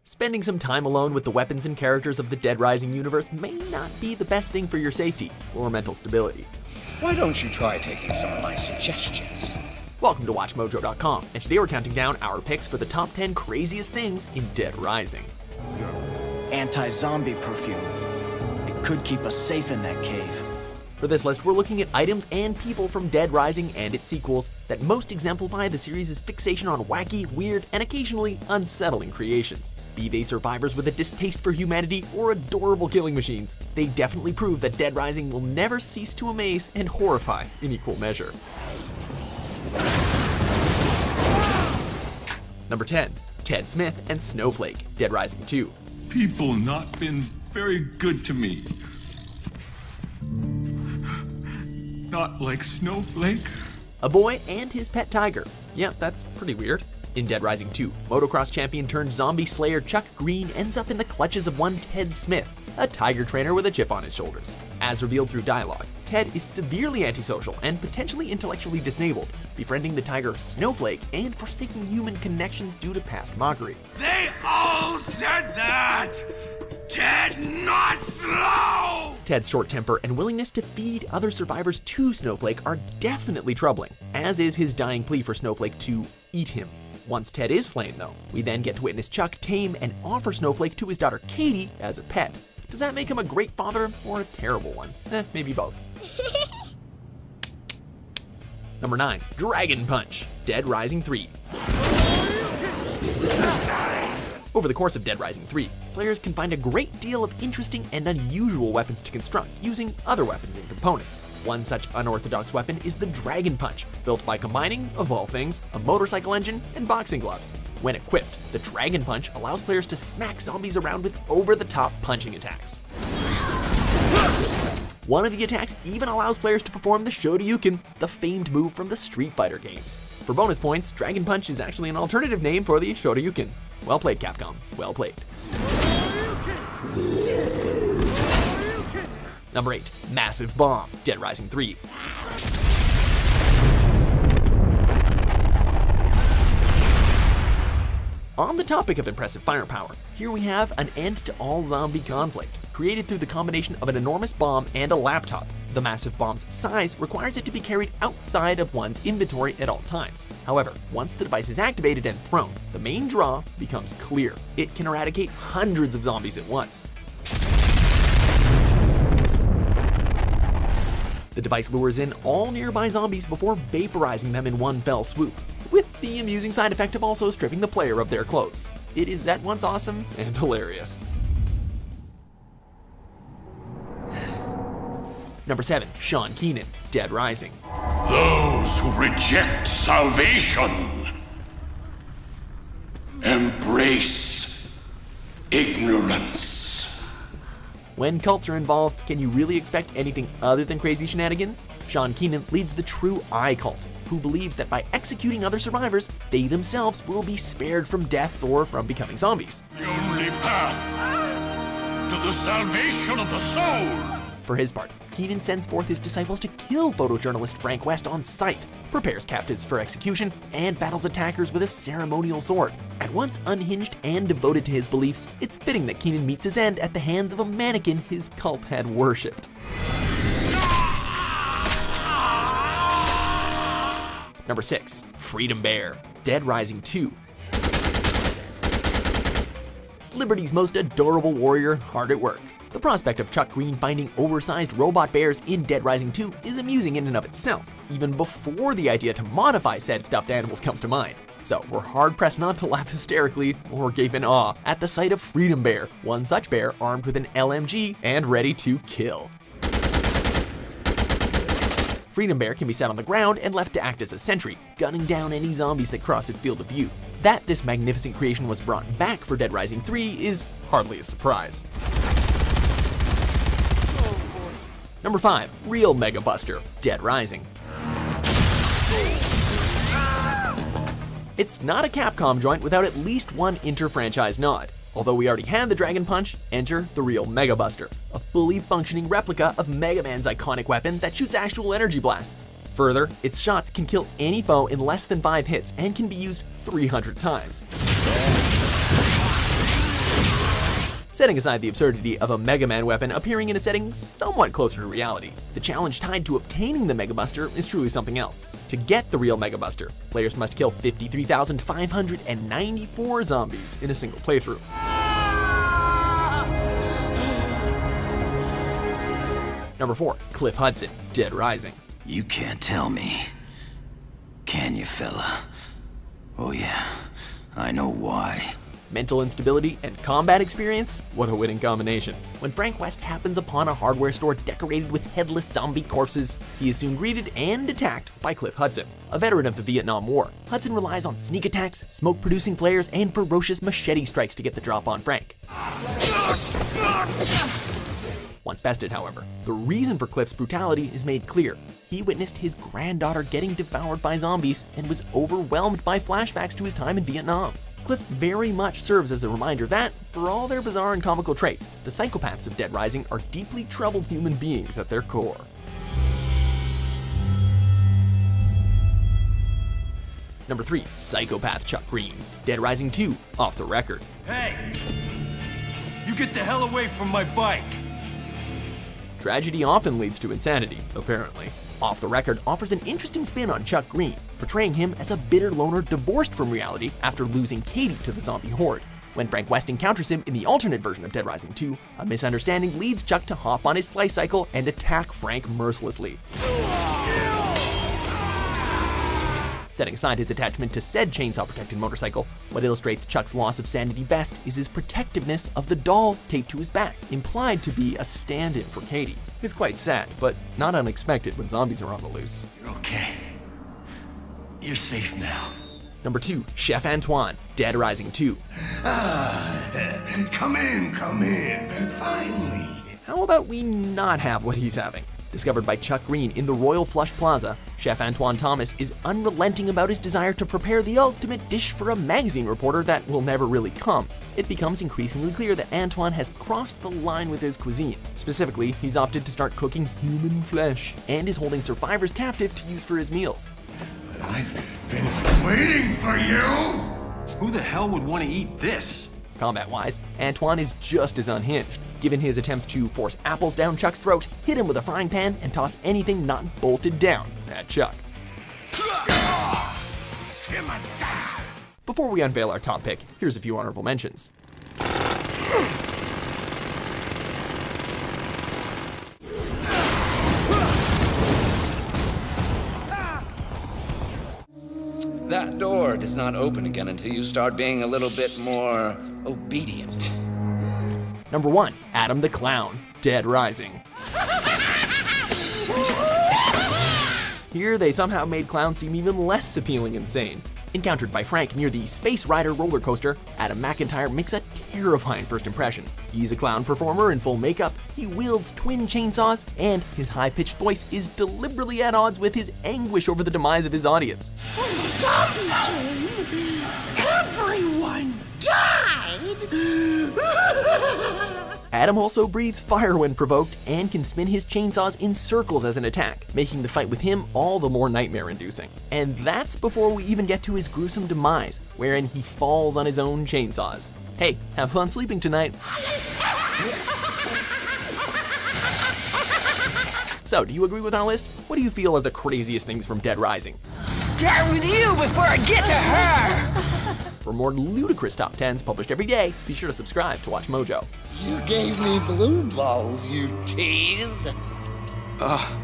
Spending some time alone with the weapons and characters of the Dead Rising universe may not be the best thing for your safety or mental stability. Why don't you try taking some of my suggestions? Welcome to WatchMojo.com, and today we're counting down our picks for the top 10 craziest things in Dead Rising. Anti-zombie perfume. It could keep us safe in that cave. For this list, we're looking at items and people from Dead Rising and its sequels that most exemplify the series' fixation on wacky, weird, and occasionally unsettling creations. Be they survivors with a distaste for humanity or adorable killing machines, they definitely prove that Dead Rising will never cease to amaze and horrify in equal measure. Number 10. Ted Smith and Snowflake, Dead Rising 2. People not been very good to me. Not like Snowflake. A boy and his pet tiger. Yeah, that's pretty weird. In Dead Rising 2, motocross champion turned zombie slayer Chuck Green ends up in the clutches of one Ted Smith, a tiger trainer with a chip on his shoulders. As revealed through dialogue, Ted is severely antisocial and potentially intellectually disabled, befriending the tiger Snowflake and forsaking human connections due to past mockery. They all said that! Ted not slow! Ted's short temper and willingness to feed other survivors to Snowflake are definitely troubling, as is his dying plea for Snowflake to eat him. Once Ted is slain though, we then get to witness Chuck tame and offer Snowflake to his daughter Katie as a pet. Does that make him a great father or a terrible one? Maybe both. Number 9. Dragon Punch, Dead Rising 3. Over the course of Dead Rising 3, players can find a great deal of interesting and unusual weapons to construct using other weapons and components. One such unorthodox weapon is the Dragon Punch, built by combining, of all things, a motorcycle engine and boxing gloves. When equipped, the Dragon Punch allows players to smack zombies around with over-the-top punching attacks. One of the attacks even allows players to perform the Shoryuken, the famed move from the Street Fighter games. For bonus points, Dragon Punch is actually an alternative name for the Shoryuken. Well played, Capcom. Well played. Number 8. Massive Bomb, Dead Rising 3. On the topic of impressive firepower, here we have an end-to-all zombie conflict, created through the combination of an enormous bomb and a laptop. The massive bomb's size requires it to be carried outside of one's inventory at all times. However, once the device is activated and thrown, the main draw becomes clear. It can eradicate hundreds of zombies at once. The device lures in all nearby zombies before vaporizing them in one fell swoop, with the amusing side effect of also stripping the player of their clothes. It is at once awesome and hilarious. Number 7. Sean Keenan, Dead Rising. Those who reject salvation embrace ignorance. When cults are involved, can you really expect anything other than crazy shenanigans? Sean Keenan leads the True Eye cult, who believes that by executing other survivors, they themselves will be spared from death or from becoming zombies. The only path to the salvation of the soul. For his part, Keenan sends forth his disciples to kill photojournalist Frank West on sight, prepares captives for execution, and battles attackers with a ceremonial sword. At once unhinged and devoted to his beliefs, it's fitting that Keenan meets his end at the hands of a mannequin his cult had worshipped. Number 6. Freedom Bear, Dead Rising 2. Liberty's most adorable warrior hard at work. The prospect of Chuck Green finding oversized robot bears in Dead Rising 2 is amusing in and of itself, even before the idea to modify said stuffed animals comes to mind. So we're hard-pressed not to laugh hysterically or gape in awe at the sight of Freedom Bear, one such bear armed with an LMG and ready to kill. Freedom Bear can be set on the ground and left to act as a sentry, gunning down any zombies that cross its field of view. That this magnificent creation was brought back for Dead Rising 3 is hardly a surprise. Number 5. Real Mega Buster, Dead Rising. It's not a Capcom joint without at least one inter-franchise nod. Although we already had the Dragon Punch, enter the Real Mega Buster, a fully functioning replica of Mega Man's iconic weapon that shoots actual energy blasts. Further, its shots can kill any foe in less than 5 hits and can be used 300 times. setting aside the absurdity of a Mega Man weapon appearing in a setting somewhat closer to reality. The challenge tied to obtaining the Mega Buster is truly something else. To get the real Mega Buster, players must kill 53,594 zombies in a single playthrough. Number 4, Cliff Hudson, Dead Rising. You can't tell me. Can you, fella? Oh yeah, I know why. Mental instability and combat experience? What a winning combination. When Frank West happens upon a hardware store decorated with headless zombie corpses, he is soon greeted and attacked by Cliff Hudson. A veteran of the Vietnam War, Hudson relies on sneak attacks, smoke-producing flares, and ferocious machete strikes to get the drop on Frank. Once bested, however, the reason for Cliff's brutality is made clear. He witnessed his granddaughter getting devoured by zombies and was overwhelmed by flashbacks to his time in Vietnam. Cliff very much serves as a reminder that, for all their bizarre and comical traits, the psychopaths of Dead Rising are deeply troubled human beings at their core. Number 3, Psychopath Chuck Green, Dead Rising 2, Off the Record. Hey! You get the hell away from my bike! Tragedy often leads to insanity, apparently. Off the Record offers an interesting spin on Chuck Green, portraying him as a bitter loner divorced from reality after losing Katie to the zombie horde. When Frank West encounters him in the alternate version of Dead Rising 2, a misunderstanding leads Chuck to hop on his slice cycle and attack Frank mercilessly. Setting aside his attachment to said chainsaw-protected motorcycle, what illustrates Chuck's loss of sanity best is his protectiveness of the doll taped to his back, implied to be a stand-in for Katie. It's quite sad, but not unexpected when zombies are on the loose. You're okay. You're safe now. Number 2, Chef Antoine, Dead Rising 2. Come in, finally. How about we not have what he's having? Discovered by Chuck Green in the Royal Flush Plaza, Chef Antoine Thomas is unrelenting about his desire to prepare the ultimate dish for a magazine reporter that will never really come. It becomes increasingly clear that Antoine has crossed the line with his cuisine. Specifically, he's opted to start cooking human flesh and is holding survivors captive to use for his meals. I've been waiting for you! Who the hell would want to eat this? Combat-wise, Antoine is just as unhinged, given his attempts to force apples down Chuck's throat, hit him with a frying pan, and toss anything not bolted down at Chuck. Before we unveil our top pick, here's a few honorable mentions. That door does not open again until you start being a little bit more obedient. Number 1, Adam the Clown, Dead Rising. Here, they somehow made clowns seem even less appealing and sane. Encountered by Frank near the Space Rider roller coaster, Adam McIntyre makes a terrifying first impression. He's a clown performer in full makeup, he wields twin chainsaws, and his high-pitched voice is deliberately at odds with his anguish over the demise of his audience. When the zombies came, everyone died! Adam also breathes fire when provoked and can spin his chainsaws in circles as an attack, making the fight with him all the more nightmare-inducing. And that's before we even get to his gruesome demise, wherein he falls on his own chainsaws. Hey, have fun sleeping tonight. So, do you agree with our list? What do you feel are the craziest things from Dead Rising? Start with you before I get to her! For more ludicrous top 10s published every day, be sure to subscribe to Watch Mojo. You gave me blue balls, you tease. Ugh.